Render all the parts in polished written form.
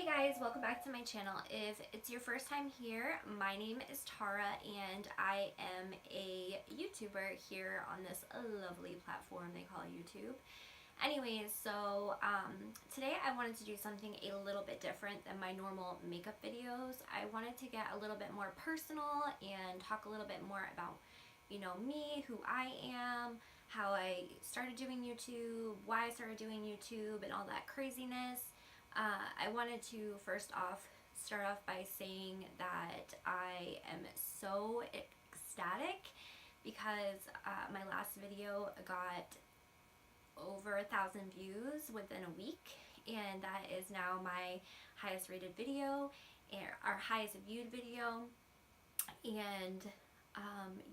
guys, welcome back to my channel. If it's your first time here, my name is Tarrah and I am a YouTuber here on this lovely platform they call YouTube. Anyways, so today I wanted to do something a little bit different than my normal makeup videos. I wanted to get a little bit more personal and talk a little bit more about, you know, me, who I am, how I started doing YouTube, why I started doing YouTube, and all that craziness. I wanted to first off start off by saying that I am so ecstatic because my last video got over 1,000 views within a week, and that is now my highest rated video, our highest viewed video. And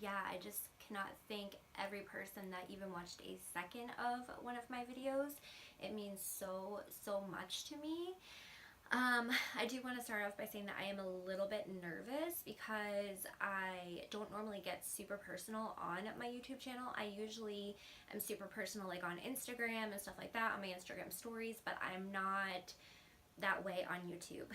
yeah, I just cannot thank every person that even watched a second of one of my videos. It means so much to me. I do want to start off by saying that I am a little bit nervous because I don't normally get super personal on my YouTube channel. I usually am super personal like on Instagram and stuff like that, on my Instagram stories, but I'm not that way on YouTube.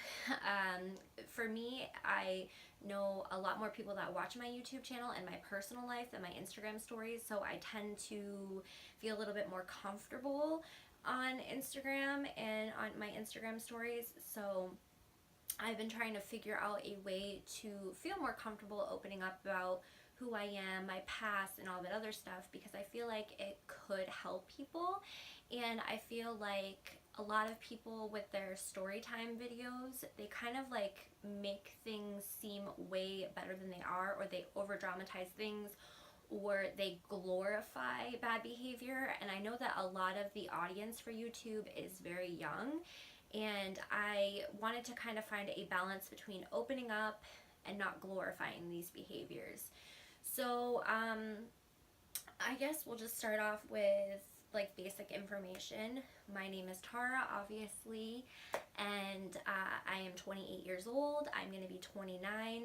For me, I know a lot more people that watch my YouTube channel and my personal life than my Instagram stories, so I tend to feel a little bit more comfortable on Instagram and on my Instagram stories. So I've been trying to figure out a way to feel more comfortable opening up about who I am, my past, and all that other stuff, because I feel like it could help people. And I feel like a lot of people with their story time videos, they kind of like make things seem way better than they are, or they over dramatize things, or they glorify bad behavior. And I know that a lot of the audience for YouTube is very young, and I wanted to kind of find a balance between opening up and not glorifying these behaviors. So I guess we'll just start off with like basic information. My name is Tarrah, obviously, and I am 28 years old. I'm going to be 29.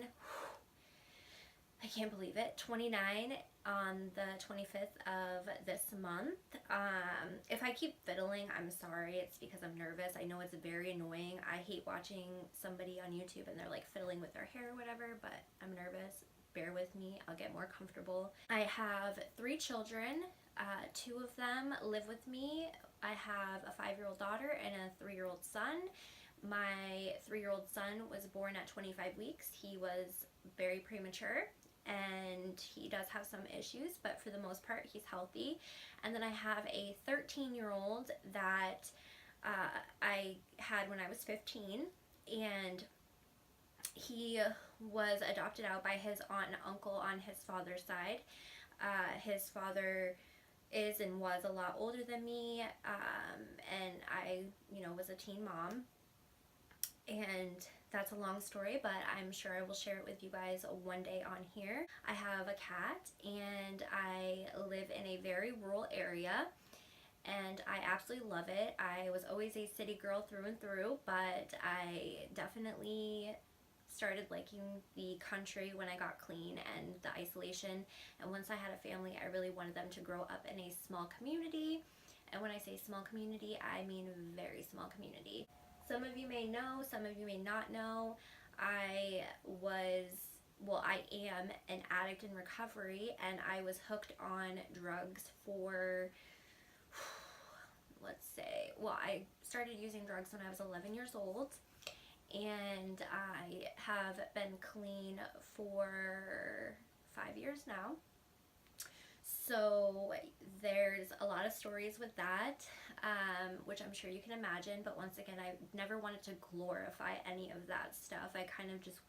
I can't believe it. 29 on the 25th of this month. If I keep fiddling, I'm sorry. It's because I'm nervous. I know it's very annoying. I hate watching somebody on YouTube and they're like fiddling with their hair or whatever, but I'm nervous. Bear with me. I'll get more comfortable. I have 3 children. 2 of them live with me. I have a 5-year-old daughter and a 3-year-old son. My 3-year-old son was born at 25 weeks. He was very premature and he does have some issues, but for the most part he's healthy. And then I have a 13-year-old that I had when I was 15, and he was adopted out by his aunt and uncle on his father's side. His father is and was a lot older than me, and I, was a teen mom. And that's a long story, but I'm sure I will share it with you guys one day on here. I have a cat, and I live in a very rural area, and I absolutely love it. I was always a city girl through and through, but I definitely started liking the country when I got clean and the isolation. And once I had a family, I really wanted them to grow up in a small community. And when I say small community, I mean very small community. Some of you may know, some of you may not know, I am an addict in recovery, and I was hooked on drugs for, I started using drugs when I was 11 years old, and I have been clean for 5 years now. So there's a lot of stories with that, which I'm sure you can imagine, but once again, I never wanted to glorify any of that stuff. I kind of just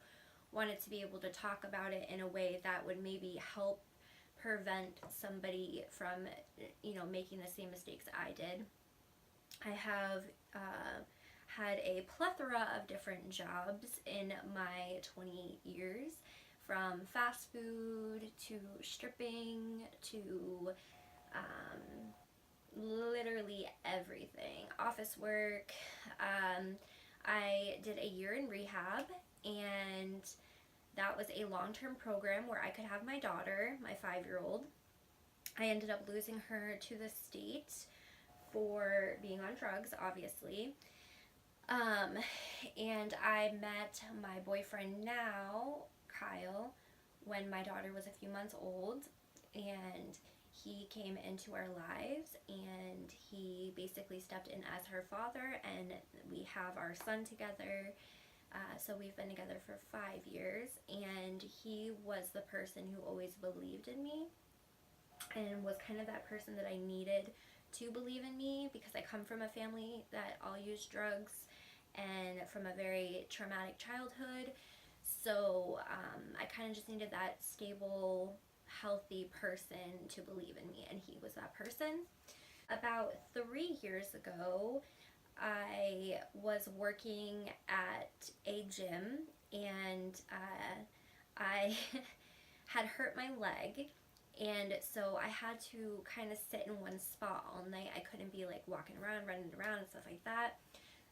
wanted to be able to talk about it in a way that would maybe help prevent somebody from, making the same mistakes I did. I have had a plethora of different jobs in my 20 years, from fast food to stripping to literally everything, office work. I did a year in rehab, and that was a long-term program where I could have my daughter, my 5-year-old. I ended up losing her to the state for being on drugs, obviously. Um, and I met my boyfriend now, Kyle, when my daughter was a few months old, and he came into our lives, and he basically stepped in as her father, and we have our son together. So we've been together for 5 years, and he was the person who always believed in me and was kind of that person that I needed to believe in me, because I come from a family that all used drugs and from a very traumatic childhood. So I kind of just needed that stable, healthy person to believe in me, and he was that person. About 3 years ago, I was working at a gym, and I had hurt my leg, and so I had to kind of sit in one spot all night. I couldn't be like walking around, running around and stuff like that.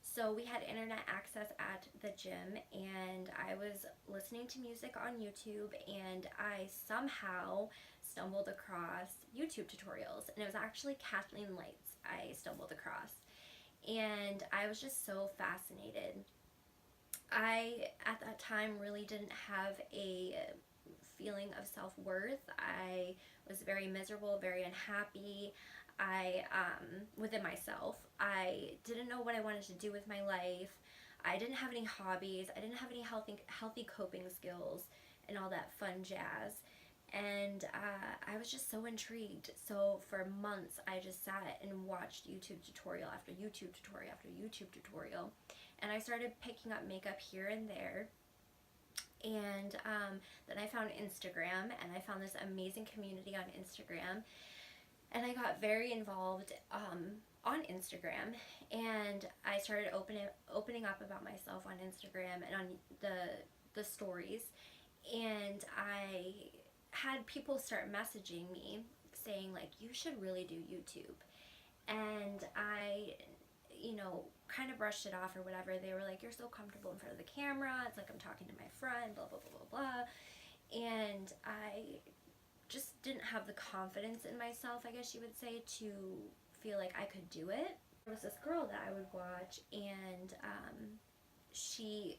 So we had internet access at the gym, and I was listening to music on YouTube, and I somehow stumbled across YouTube tutorials, and it was actually Kathleen Light's I stumbled across, and I was just so fascinated. I, at that time, really didn't have a feeling of self-worth. I was very miserable, very unhappy. Within myself, I didn't know what I wanted to do with my life. I didn't have any hobbies. I didn't have any healthy coping skills and all that fun jazz. And I was just so intrigued. So for months, I just sat and watched YouTube tutorial after YouTube tutorial after YouTube tutorial. And I started picking up makeup here and there. And then I found Instagram, and I found this amazing community on Instagram. And I got very involved on Instagram, and I started opening up about myself on Instagram and on the stories. And I had people start messaging me saying, like, you should really do YouTube. And I, kind of brushed it off or whatever. They were like, you're so comfortable in front of the camera. It's like I'm talking to my friend, blah, blah, blah, blah, blah. And I just didn't have the confidence in myself, I guess you would say, to feel like I could do it. There was this girl that I would watch, and she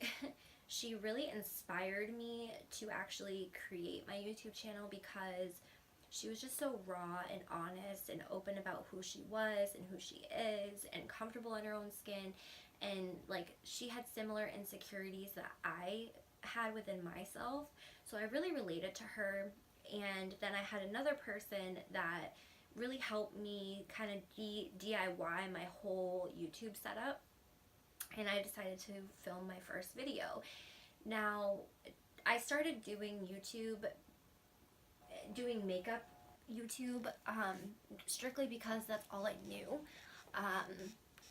she really inspired me to actually create my YouTube channel, because she was just so raw and honest and open about who she was and who she is, and comfortable in her own skin, and like she had similar insecurities that I had within myself. So I really related to her. And then I had another person that really helped me kind of DIY my whole YouTube setup, and I decided to film my first video. Now, I started doing makeup YouTube, strictly because that's all I knew.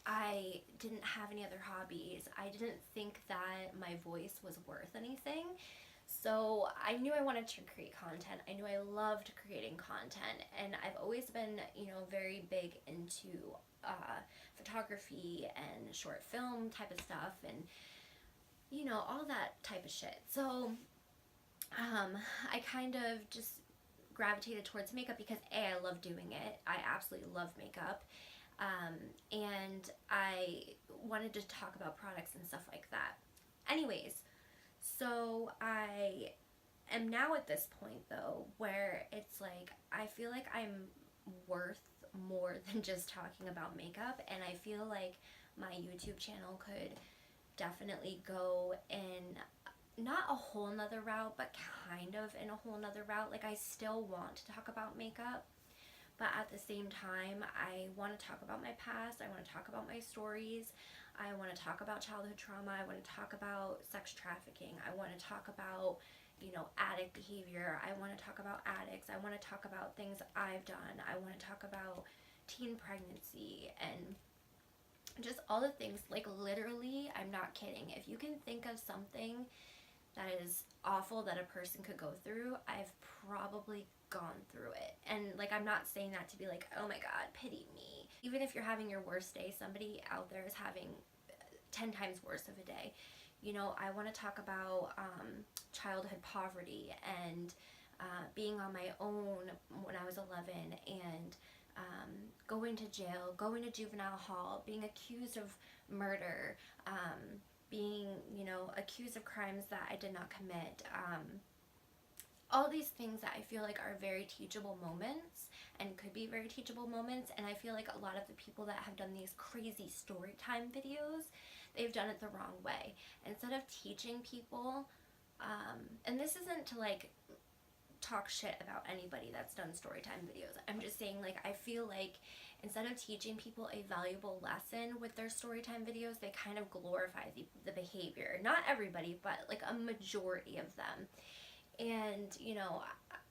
I didn't have any other hobbies. I didn't think that my voice was worth anything. So I knew I wanted to create content. I knew I loved creating content, and I've always been, very big into photography and short film type of stuff, and all that type of shit. So I kind of just gravitated towards makeup because I love doing it. I absolutely love makeup. And I wanted to talk about products and stuff like that. Anyways, so I am now at this point, though, where it's like I feel like I'm worth more than just talking about makeup, and I feel like my YouTube channel could definitely go in not a whole nother route, but kind of in a whole nother route. Like, I still want to talk about makeup, but at the same time, I want to talk about my past. I want to talk about my stories. I want to talk about childhood trauma. I want to talk about sex trafficking. I want to talk about, addict behavior. I want to talk about addicts. I want to talk about things I've done. I want to talk about teen pregnancy and just all the things. Like, literally, I'm not kidding. If you can think of something that is awful that a person could go through, I've probably gone through it. And like, I'm not saying that to be like, oh my god, pity me. Even if you're having your worst day, somebody out there is having 10 times worse of a day. I want to talk about childhood poverty and being on my own when I was 11, and going to jail, going to juvenile hall, being accused of murder, being, you know, accused of crimes that I did not commit, all these things that I feel like are very teachable moments and could be very teachable moments. And I feel like a lot of the people that have done these crazy story time videos, they've done it the wrong way. Instead of teaching people, and this isn't to like talk shit about anybody that's done storytime videos. I'm just saying, like, I feel like instead of teaching people a valuable lesson with their storytime videos, they kind of glorify the behavior. Not everybody, but like a majority of them. And, you know,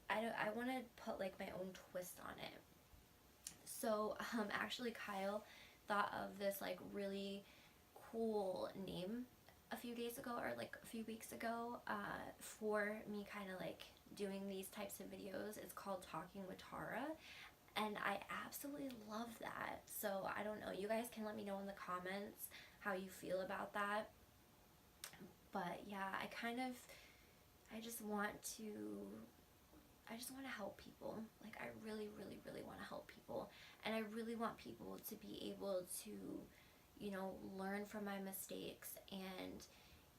I want to put like my own twist on it. So, actually Kyle thought of this like really cool name a few days ago, or like a few weeks ago, for me kind of like doing these types of videos. It's called Talking with Tarrah, and I absolutely love that. So I don't know, you guys can let me know in the comments how you feel about that. But yeah, I just want to help people. Like, I really want to help people, and I really want people to be able to, you know, learn from my mistakes. And,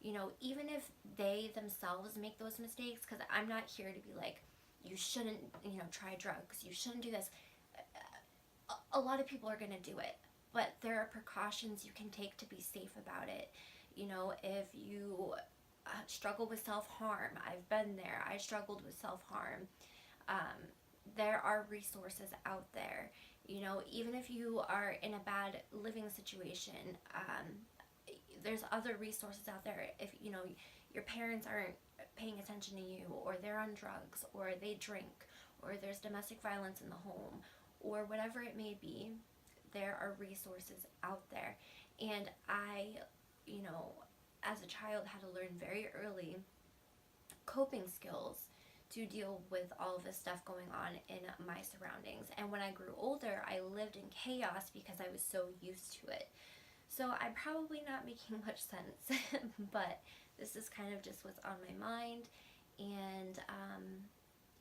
you know, even if they themselves make those mistakes, because I'm not here to be like, you shouldn't, you know, try drugs, you shouldn't do this. A lot of people are going to do it, but there are precautions you can take to be safe about it. You know, if you struggle with self-harm, I've been there, I struggled with self-harm. There are resources out there. You know, even if you are in a bad living situation, there's other resources out there. If, you know, your parents aren't paying attention to you, or they're on drugs, or they drink, or there's domestic violence in the home, or whatever it may be, there are resources out there. And I, you know, as a child had to learn very early coping skills to deal with all of this stuff going on in my surroundings. And when I grew older, I lived in chaos because I was so used to it. So I'm probably not making much sense, but this is kind of just what's on my mind. And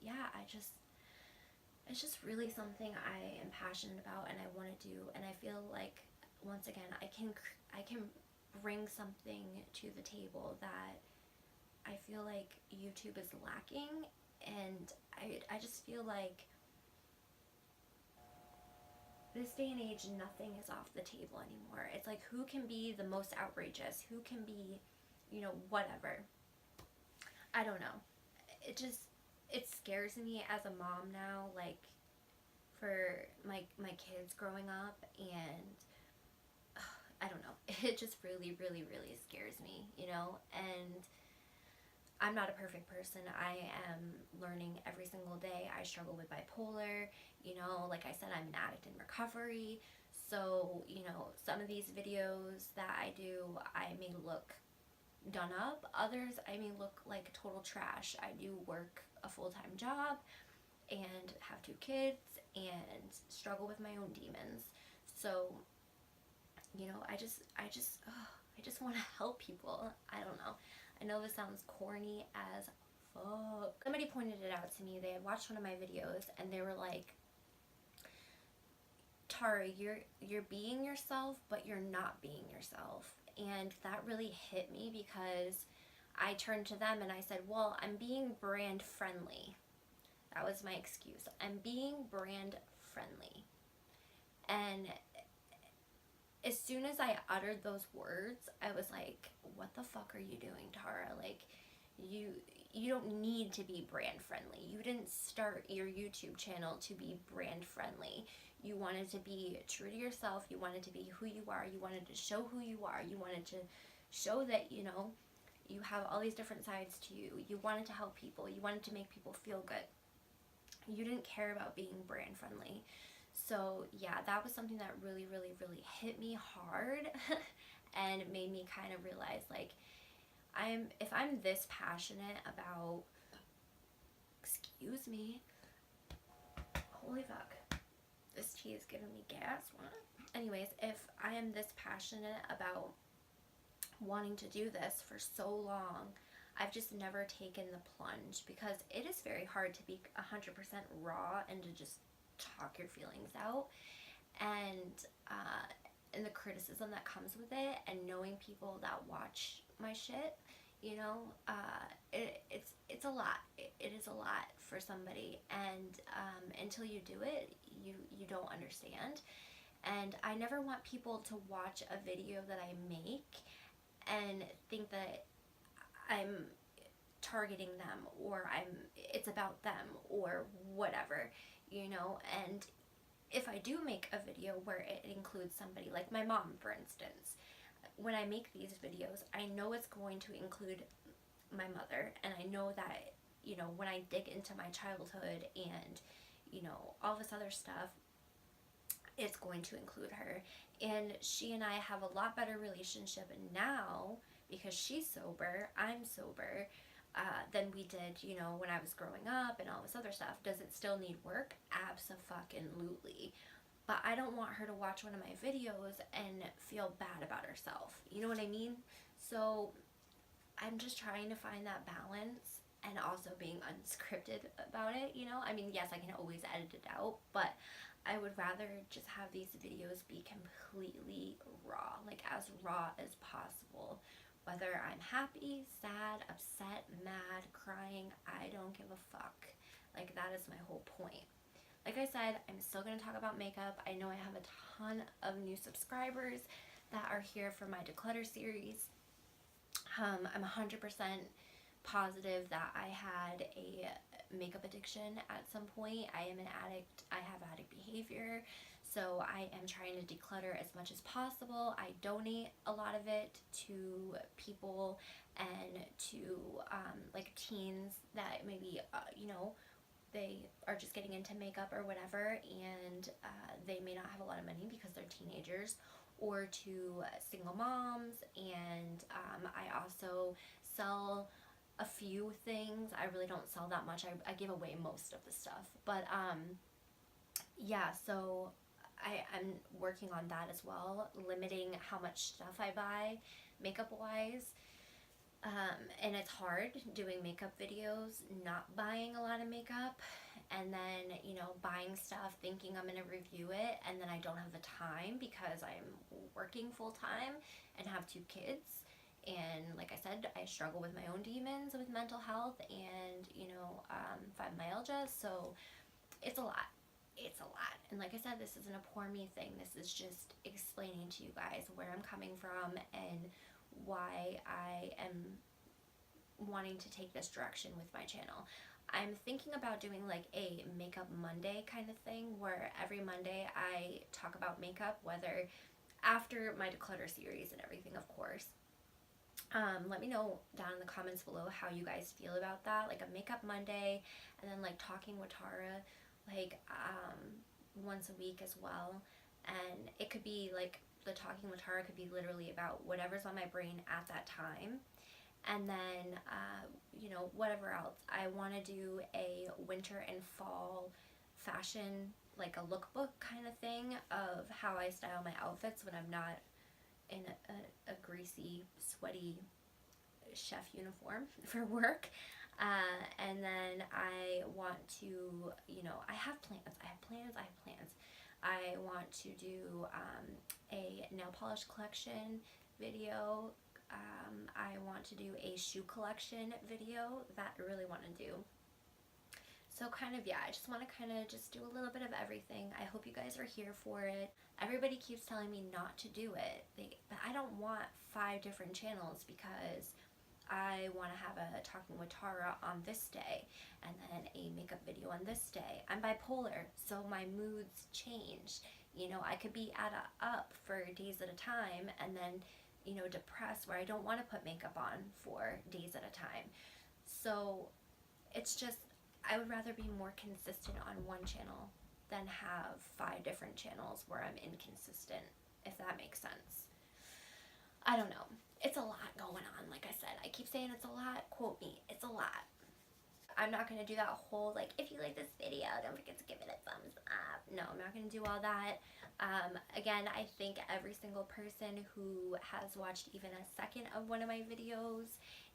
yeah, it's just really something I am passionate about and I want to do. And I feel like, once again, I can bring something to the table that I feel like YouTube is lacking. And I just feel like this day and age, nothing is off the table anymore. It's like, who can be the most outrageous? Who can be, you know, whatever. I don't know. It scares me as a mom now, like, for my kids growing up, and I don't know. It just really scares me, you know. And I'm not a perfect person. I am learning every single day. I struggle with bipolar, you know, like I said, I'm an addict in recovery. So, you know, some of these videos that I do, I may look done up. Others, I may look like total trash. I do work a full-time job and have 2 kids and struggle with my own demons. So, you know, I just want to help people. I don't know. I know this sounds corny as fuck. Somebody pointed it out to me. They had watched one of my videos and they were like, Tarrah, you're being yourself, but you're not being yourself. And that really hit me, because I turned to them and I said, well, I'm being brand friendly. That was my excuse. I'm being brand friendly. And as soon as I uttered those words, I was like, what the fuck are you doing, Tarrah? Like, you don't need to be brand friendly. You didn't start your YouTube channel to be brand friendly. You wanted to be true to yourself. You wanted to be who you are. You wanted to show who you are. You wanted to show that, you know, you have all these different sides to you. You wanted to help people. You wanted to make people feel good. You didn't care about being brand friendly. So yeah, that was something that really hit me hard and it made me kind of realize, like, if I'm this passionate about, excuse me, holy fuck, this tea is giving me gas. What? Anyways, if I am this passionate about wanting to do this for so long, I've just never taken the plunge, because it is very hard to be 100% raw and to just talk your feelings out. And and the criticism that comes with it, and knowing people that watch my shit, you know, it's a lot. It is a lot for somebody, and until you do it, you don't understand. And I never want people to watch a video that I make and think that I'm targeting them, or it's about them, or whatever, you know. And if I do make a video where it includes somebody, like my mom, for instance, when I make these videos, I know it's going to include my mother, and I know that, you know, when I dig into my childhood and, you know, all this other stuff, it's going to include her. And she and I have a lot better relationship now because she's sober, I'm sober, than we did, you know, when I was growing up and all this other stuff. Does it still need work? Abso-fucking-lutely. But I don't want her to watch one of my videos and feel bad about herself. You know what I mean? So I'm just trying to find that balance, and also being unscripted about it, you know? I mean, yes, I can always edit it out, but I would rather just have these videos be completely raw, like as raw as possible. Whether I'm happy, sad, upset, mad, crying, I don't give a fuck. Like, that is my whole point. Like I said, I'm still going to talk about makeup. I know I have a ton of new subscribers that are here for my declutter series. I'm 100% positive that I had a makeup addiction at some point. I am an addict. I have addict behavior. So I am trying to declutter as much as possible. I donate a lot of it to people and to like teens that maybe, you know, they are just getting into makeup or whatever, and they may not have a lot of money because they're teenagers, or to single moms. And I also sell a few things. I really don't sell that much. I give away most of the stuff. But yeah, so I'm working on that as well, limiting how much stuff I buy makeup wise. And it's hard doing makeup videos, not buying a lot of makeup, and then, you know, buying stuff thinking I'm going to review it, and then I don't have the time because I'm working full time and have 2 kids. And like I said, I struggle with my own demons with mental health and, you know, fibromyalgia, so it's a lot. It's a lot. And like I said, this isn't a poor me thing. This is just explaining to you guys where I'm coming from and why I am wanting to take this direction with my channel. I'm thinking about doing like a Makeup Monday kind of thing, where every Monday I talk about makeup, whether after my declutter series and everything, of course. Let me know down in the comments below how you guys feel about that, like a Makeup Monday, and then like talking with Tarrah, like once a week as well. And it could be like, the talking with Tarrah could be literally about whatever's on my brain at that time. And then you know, whatever else. I want to do a winter and fall fashion, like a lookbook kind of thing of how I style my outfits when I'm not in a greasy, sweaty chef uniform for work. And then I want to, you know, I have plans. I want to do a nail polish collection video. I want to do a shoe collection video that I really want to do. So kind of, yeah, I just want to kind of just do a little bit of everything. I hope you guys are here for it. Everybody keeps telling me not to do it, but I don't want 5 different channels, because I want to have a talking with Tarrah on this day, and then a makeup video on this day. I'm bipolar, so my moods change. You know, I could be at a up for days at a time, and then, you know, depressed where I don't want to put makeup on for days at a time. So it's just, I would rather be more consistent on one channel than have 5 different channels where I'm inconsistent, if that makes sense. I don't know. It's a lot going on, like I said. I keep saying it's a lot. Quote me. It's a lot. I'm not going to do that whole, like, if you like this video, don't forget to give it a thumbs up. No, I'm not going to do all that. Again, I thank every single person who has watched even a second of one of my videos.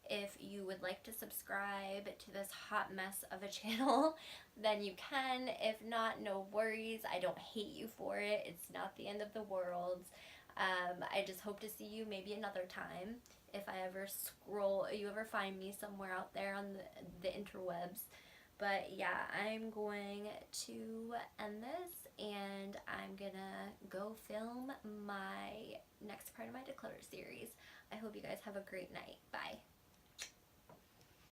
If you would like to subscribe to this hot mess of a channel, then you can. If not, no worries. I don't hate you for it. It's not the end of the world. I just hope to see you maybe another time. If I ever you ever find me somewhere out there on the interwebs. But yeah, I'm going to end this, and I'm gonna go film my next part of my declutter series. I hope you guys have a great night. Bye.